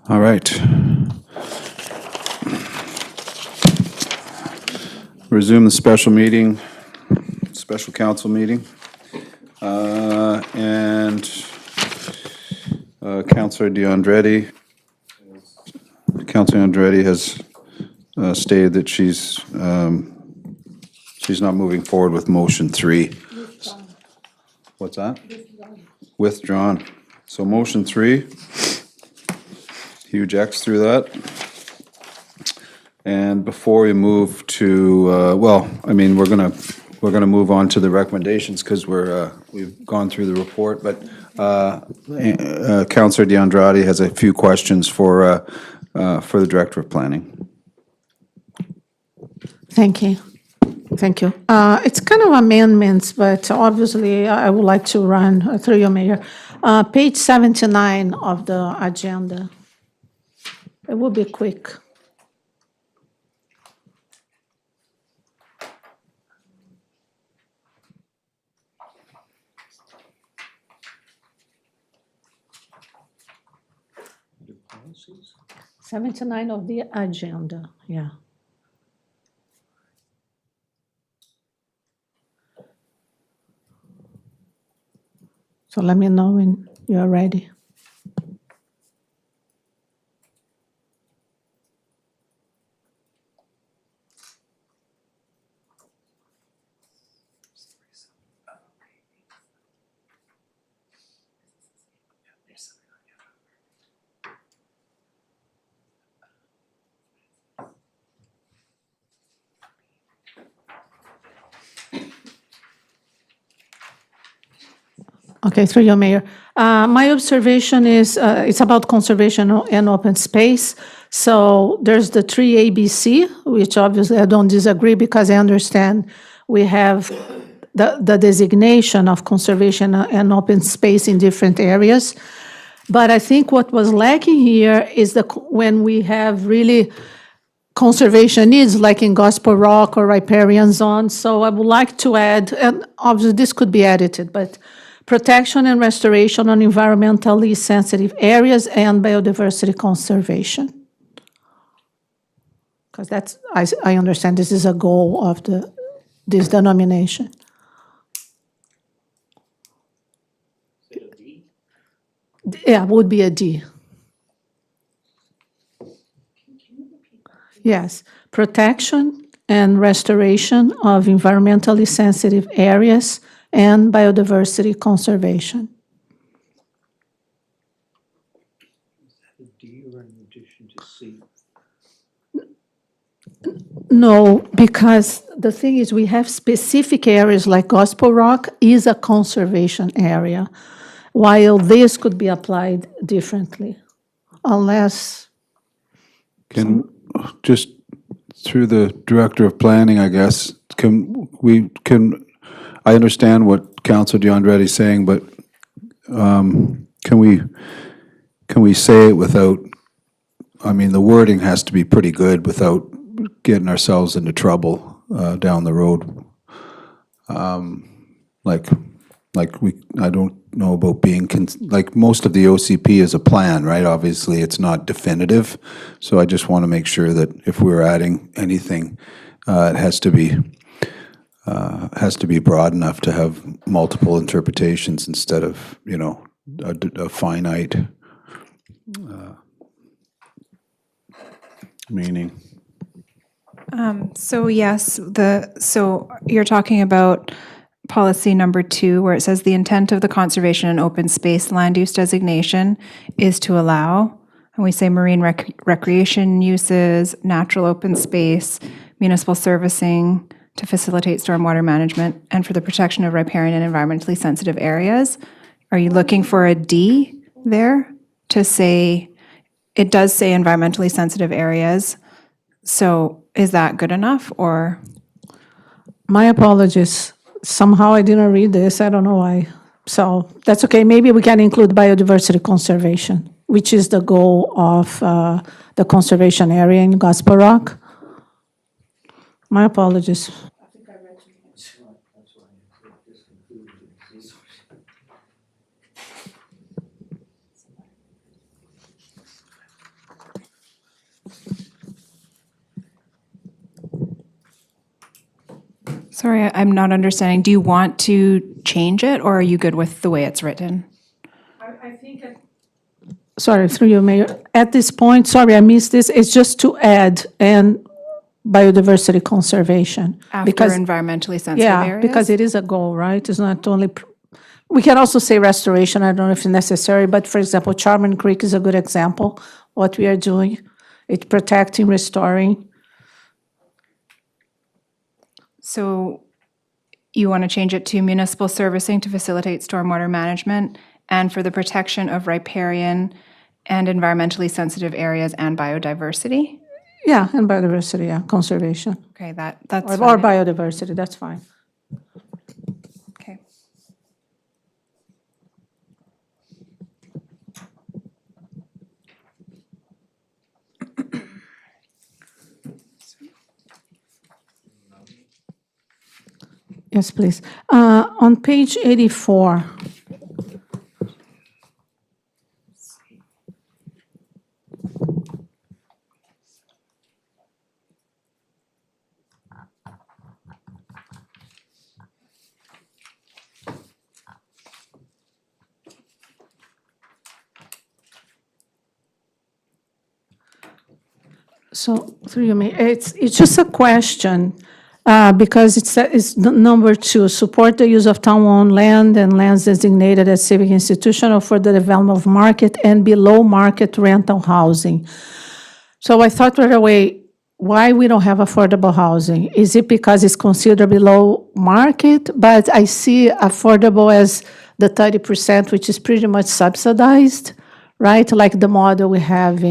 All right. Resume the special meeting, special council meeting. And Councilor Andretti has stated that she's not moving forward with motion 3. What's that? Withdrawn. So motion 3, huge X through that. And before we move to, we're gonna move on to the recommendations because we've gone through the report, but Councilor DeAndrade has a few questions for the Director of Planning. Thank you. Thank you. It's kind of amendments, but obviously I would like to run through your mayor. Page 79 of the agenda. It will be quick. Policies? 79 of the agenda, yeah. So let me know when you're ready. Okay, through your mayor. My observation is it's about conservation and open space. So there's the 3 ABC, which obviously I don't disagree because I understand we have the designation of conservation and open space in different areas. But I think what was lacking here is when we have really conservation needs, like in Gospel Rock or riparian zones. So I would like to add, and obviously this could be edited, but protection and restoration on environmentally sensitive areas and biodiversity conservation. Because that's, I understand this is a goal of this denomination. Is it a D? Yeah, would be a D. Yes, protection and restoration of environmentally sensitive areas and biodiversity conservation. Is that a D or in addition to C? No, because the thing is we have specific areas like Gospel Rock is a conservation area, while this could be applied differently, unless, Can, just through the Director of Planning, I guess, I understand what Councilor DeAndretti is saying, but can we say it without, I mean, the wording has to be pretty good without getting ourselves into trouble down the road. I don't know about being, like most of the OCP is a plan, right? Obviously, it's not definitive. So I just want to make sure that if we're adding anything, it has to be broad enough to have multiple interpretations instead of, a finite meaning. So yes, so you're talking about policy number 2, where it says the intent of the conservation and open space land use designation is to allow, and we say marine recreation uses, natural open space, municipal servicing to facilitate stormwater management, and for the protection of riparian and environmentally sensitive areas. Are you looking for a D there to say, it does say environmentally sensitive areas, so is that good enough, or? my apologies. Somehow I didn't read this, I don't know why. So that's okay, maybe we can include biodiversity conservation, which is the goal of the conservation area in Gospel Rock. My apologies. That's why this concludes it. Sorry, I'm not understanding. Do you want to change it, or are you good with the way it's written? I think, sorry, through you, Mayor. At this point, sorry, I missed this, it's just to add and biodiversity conservation. After Because environmentally sensitive yeah, areas? because it is a goal, right? It's not only, we can also say restoration, I don't know if it's necessary, but for example, Charman Creek is a good example, what we are doing. It's protecting, restoring. So you want to change it to municipal servicing to facilitate stormwater management and for the protection of riparian and environmentally sensitive areas and biodiversity? Yeah, and biodiversity, yeah, conservation. Okay, that's Or fine. biodiversity, that's fine. Okay. Yes, please. On page 84. So through you, it's just a question, because it's number 2, support the use of town-owned land and lands designated as civic institutional for the development of market and below-market rental housing. So I thought right away, why we don't have affordable housing? Is it because it's considered below market? But I see affordable as the 30%, which is pretty much subsidized, right? Like the model we have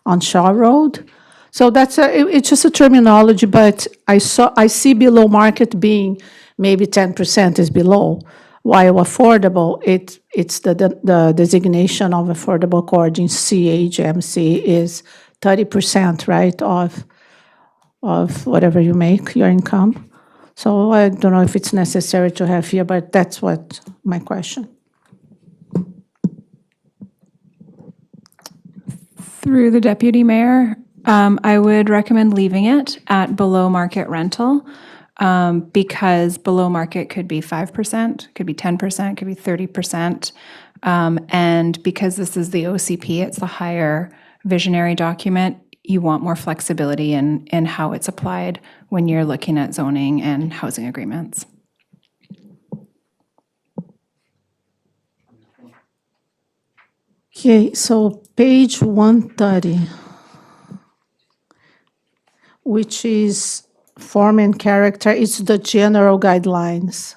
on Shaw Road. So it's just a terminology, but I see below market being maybe 10% is below, while affordable, it's the designation of affordable according CHMC is 30%, right, of whatever you make, your income. So I don't know if it's necessary to have here, but that's what my question. Through the deputy mayor, I would recommend leaving it at below market rental, because below market could be 5%, could be 10%, could be 30%. And because this is the OCP, it's the higher visionary document, you want more flexibility in how it's applied when you're looking at zoning and housing agreements. Okay, so page 130, which is form and character, it's the general guidelines.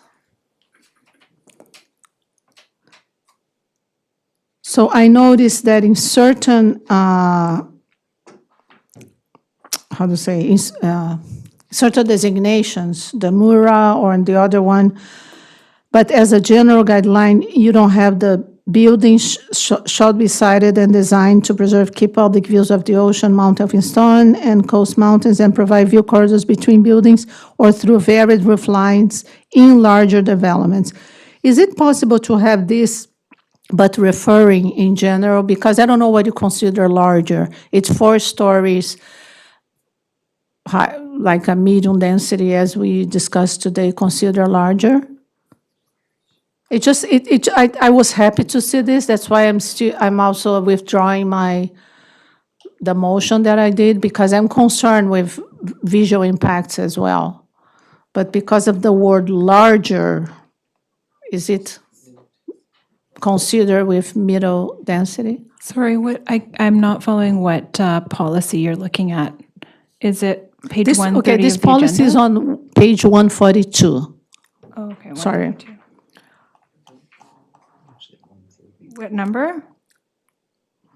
So I noticed that in certain, certain designations, the MURA or the other one, but as a general guideline, you don't have the buildings shall be sited and designed to preserve key public views of the ocean, Mount Elphinstone, and coast mountains, and provide view corridors between buildings or through varied roof lines in larger developments. Is it possible to have this, but referring in general? Because I don't know what you consider larger. It's 4 stories, high, like a medium density, as we discussed today, consider larger? I was happy to see this. That's why I'm also withdrawing the motion that I did, because I'm concerned with visual impacts as well. But because of the word larger, is it considered with middle density? Sorry, I'm not following what policy you're looking at. Is it page 130 Okay, this of the policy is agenda? on page 142. Oh, okay. Sorry. 132. What number?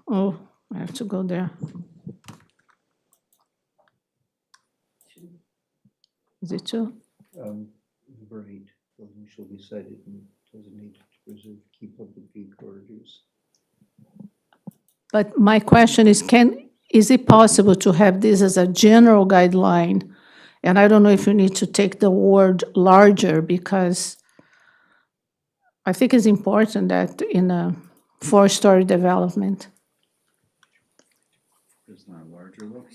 Oh, I have to go there. Is it 2? Number 8, buildings shall be sited and designated to preserve key public view corridors. But my question is it possible to have this as a general guideline? And I don't know if you need to take the word larger, because I think it's important that in a 4-story development. It's not larger though.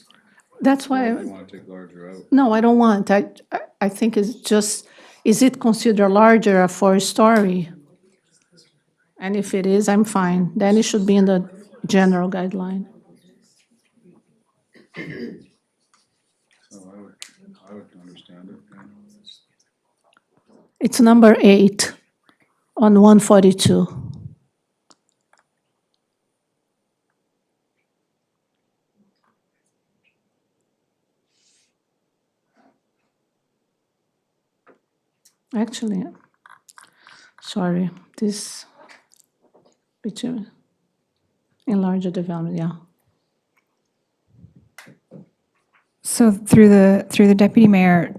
That's why, want to take larger out. no, I don't want. I think it's just, is it considered larger a 4-story? And if it is, I'm fine. Then it should be in the general guideline. So I would understand it. It's number 8 on 142. Actually, sorry, this between in larger development, yeah. So through the deputy mayor,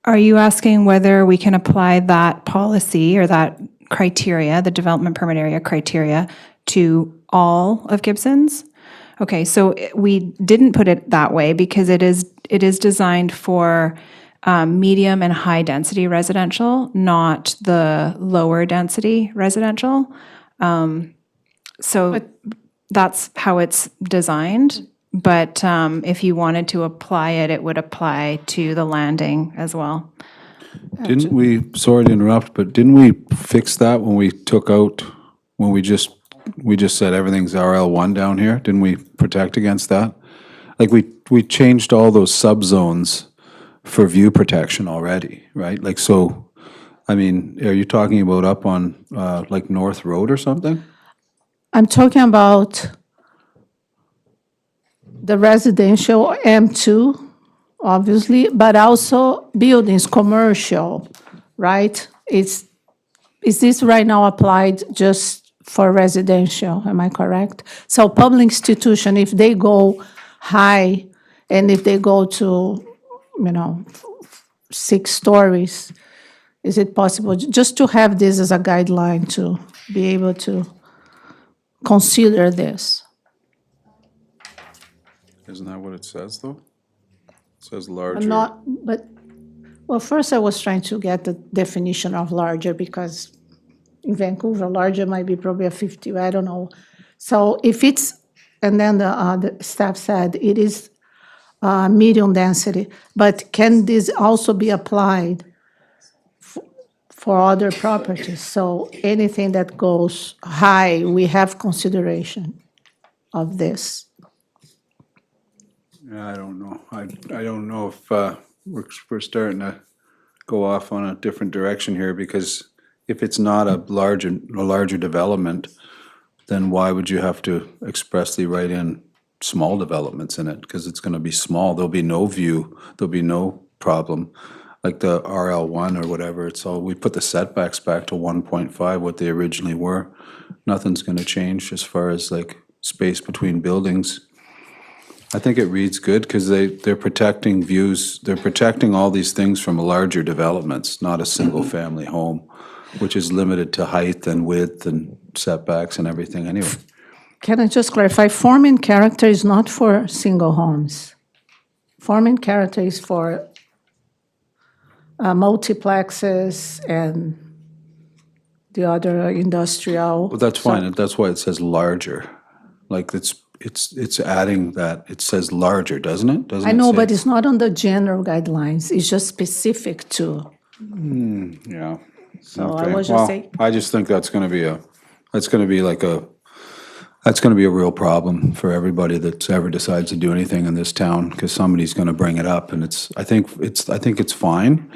are you asking whether we can apply that policy or that criteria, the development permit area criteria, to all of Gibsons? Okay, so we didn't put it that way because it is designed for medium and high density residential, not the lower density residential. So that's how it's designed. But if you wanted to apply it, it would apply to the landing as well. Didn't we, sorry to interrupt, but didn't we fix that when we took out, when we just said everything's RL1 down here? Didn't we protect against that? Like we changed all those subzones for view protection already, right? Like, so, I mean, are you talking about up on like North Road or something? I'm talking about the residential M2, obviously, but also buildings, commercial, right? Is this right now applied just for residential? Am I correct? So public institution, if they go high and if they go to, 6 stories, is it possible just to have this as a guideline to be able to consider this? Isn't that what it says, though? It says larger. Well, first I was trying to get the definition of larger because in Vancouver, larger might be probably a 50, I don't know. So if it's, and then the staff said it is medium density, but can this also be applied for other properties? So anything that goes high, we have consideration of this. I don't know. I don't know if we're starting to go off on a different direction here, because if it's not a larger development, then why would you have to expressly write in small developments in it? Because it's going to be small. There'll be no view. There'll be no problem. Like the RL1 or whatever, it's all, we put the setbacks back to 1.5, what they originally were. Nothing's going to change as far as like space between buildings. I think it reads good because they're protecting views, they're protecting all these things from larger developments, not a single-family home, which is limited to height and width and setbacks and everything anyway. Can I just clarify? Form and character is not for single homes. Form and character is for multiplexes and the other industrial. Well, that's fine, that's why it says larger. Like it's adding that, it says larger, doesn't it? Doesn't I it know, say- but it's not on the general guidelines. It's just specific to. Yeah. So I Okay. was just Well, saying, I just think that's gonna be a real problem for everybody that ever decides to do anything in this town, because somebody's gonna bring it up, and I think it's fine.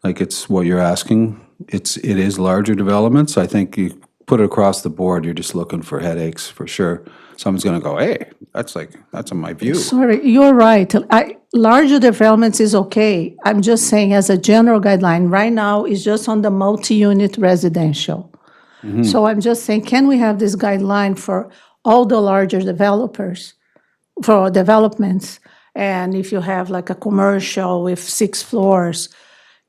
Like, it's what you're asking. It is larger developments. I think you put it across the board, you're just looking for headaches for sure. Someone's gonna go, hey, that's in my view. sorry, you're right. Larger developments is okay. I'm just saying as a general guideline, right now is just on the multi-unit residential. So I'm just saying, can we have this guideline for all the larger developers, for developments? And if you have like a commercial with 6 floors,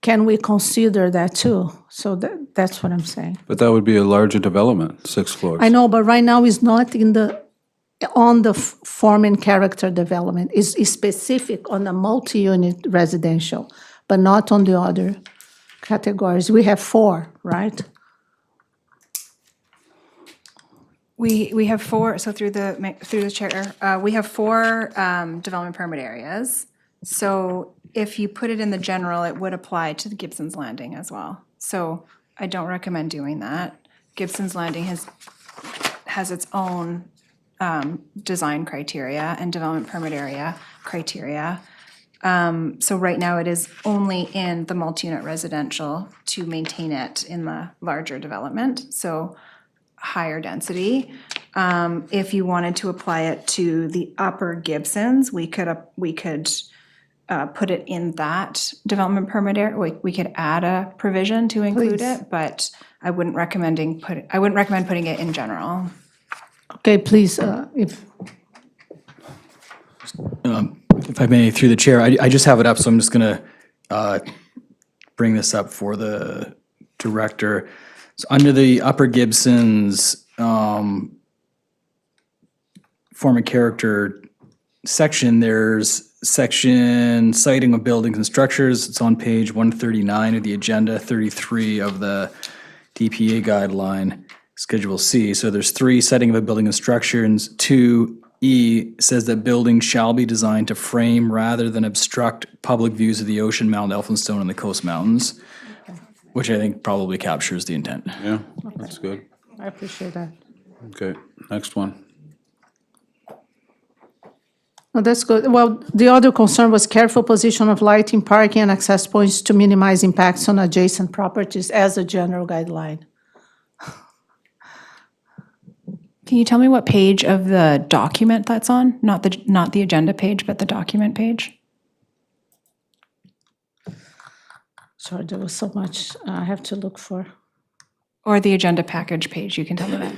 can we consider that too? So that's what I'm saying. But that would be a larger development, 6 floors. I know, but right now it's not on the form and character development. It's specific on the multi-unit residential, but not on the other categories. We have 4, right? We have four, so through the chair, we have four development permit areas. So if you put it in the general, it would apply to the Gibsons Landing as well. So I don't recommend doing that. Gibsons Landing has its own design criteria and development permit area criteria. So right now it is only in the multi-unit residential to maintain it in the larger development, so higher density. If you wanted to apply it to the upper Gibsons, we could put it in that development permit area. We could add a provision to include Please. it, but I wouldn't recommend putting it in general. Okay, please, If I may, through the chair, I just have it up, so I'm just going to bring this up for the director. So under the Upper Gibsons form of character section, there's section citing of buildings and structures. It's on page 139 of the agenda, 33 of the DPA guideline, Schedule C. So there's 3, citing of a building and structures. 2E says that buildings shall be designed to frame rather than obstruct public views of the ocean, Mount Elphinstone, and the Coast Mountains, which I think probably captures the intent. Yeah, that's good. I appreciate that. Okay, next one. Oh, that's good. Well, the other concern was careful position of lighting, parking, and access points to minimize impacts on adjacent properties as a general guideline. Can you tell me what page of the document that's on? Not the agenda page, but the document page? Sorry, there was so much I have to look for. Or the agenda package page, you can tell me that.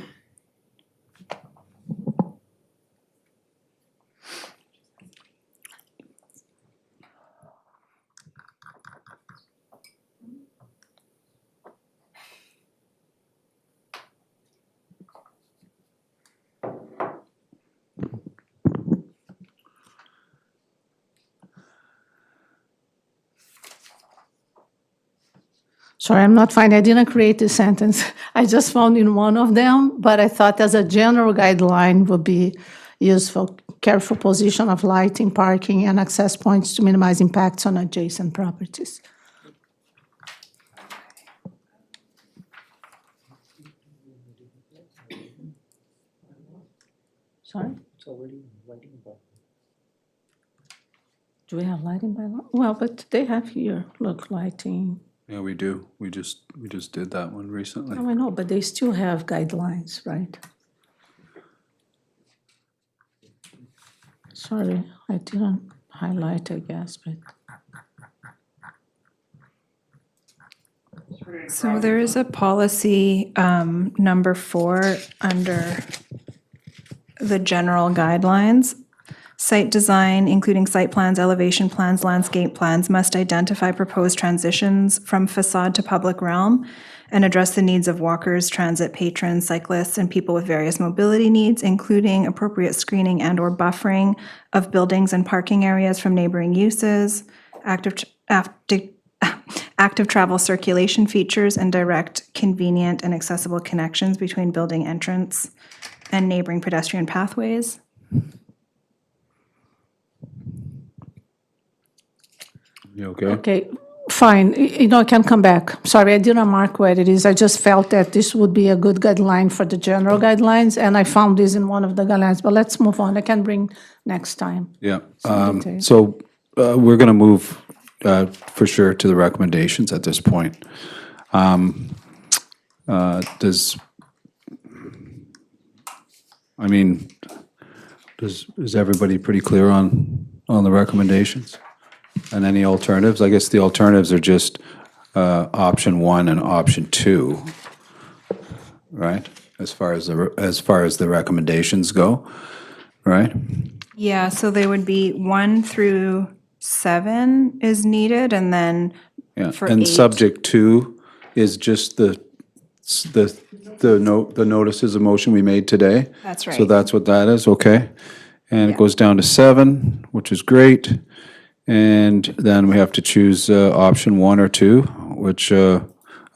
Sorry, I'm not finding, I didn't create this sentence. I just found in one of them, but I thought as a general guideline would be useful. Careful position of lighting, parking, and access points to minimize impacts on adjacent properties. Sorry? It's already lighting bulb. Do we have lighting by law? Well, but they have here, look, lighting. Yeah, we do. We just did that one recently. Oh, I know, but they still have guidelines, right? Sorry, I didn't highlight, I guess, but. So there is a policy, number 4, under the general guidelines. Site design, including site plans, elevation plans, landscape plans, must identify proposed transitions from facade to public realm and address the needs of walkers, transit patrons, cyclists, and people with various mobility needs, including appropriate screening and/or buffering of buildings and parking areas from neighboring uses, active travel circulation features, and direct, convenient, and accessible connections between building entrance and neighboring pedestrian pathways. You okay? Okay, fine, I can come back. Sorry, I didn't mark where it is. I just felt that this would be a good guideline for the general guidelines, and I found this in one of the guidelines, but let's move on. I can bring next time. Yeah. detail. So we're going to move for sure to the recommendations at this point. Is everybody pretty clear on the recommendations? And any alternatives? I guess the alternatives are just option 1 and option 2, right? As far as the recommendations go, right? Yeah, so they would be 1 through 7 is needed, and then Yeah. for And 8. subject 2 is just the notices of motion we made today. That's So right. that's what that is, okay? And it Yeah. goes down to 7, which is great. And then we have to choose option 1 or 2, which I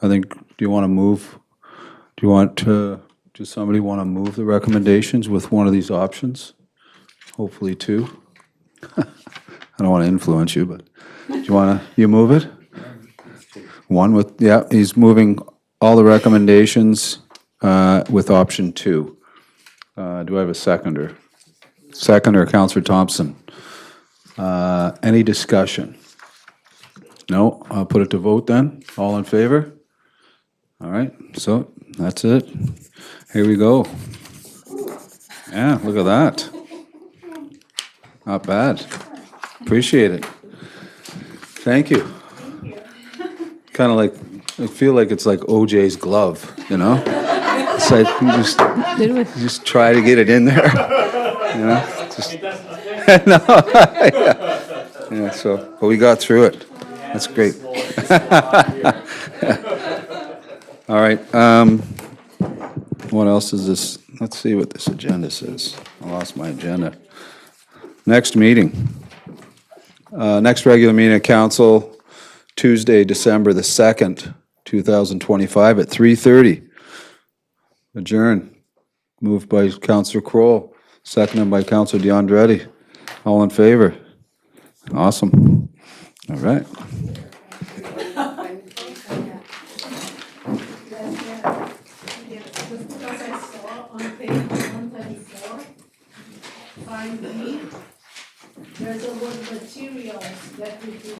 think, do you want to move? Do you want to Does somebody want to move the recommendations with one of these options? Hopefully two. I don't want to influence you, but do you want to, you move it? One with, yeah, he's moving all the recommendations with option two. Do I have a seconder? Seconder, Counselor Thompson. Any discussion? No, I'll put it to vote then. All in favor? All right, so that's it. Here we go. Yeah, look at that. Not bad. Appreciate it. Thank you. Kind of like, I feel like it's like OJ's glove, you know? It's like you just try to get it in there, you know? Just, no, yeah, so, but we got through it. That's great. All right, what else is this? Let's see what this agenda says. I lost my agenda. Next meeting. Next regular meeting of council, Tuesday, December the 2nd, 2025 at 3:30. Adjourn. Moved by Councillor Kroll, seconded by Councillor DeAndretti. All in favor? Awesome. All right. There's a word materials that we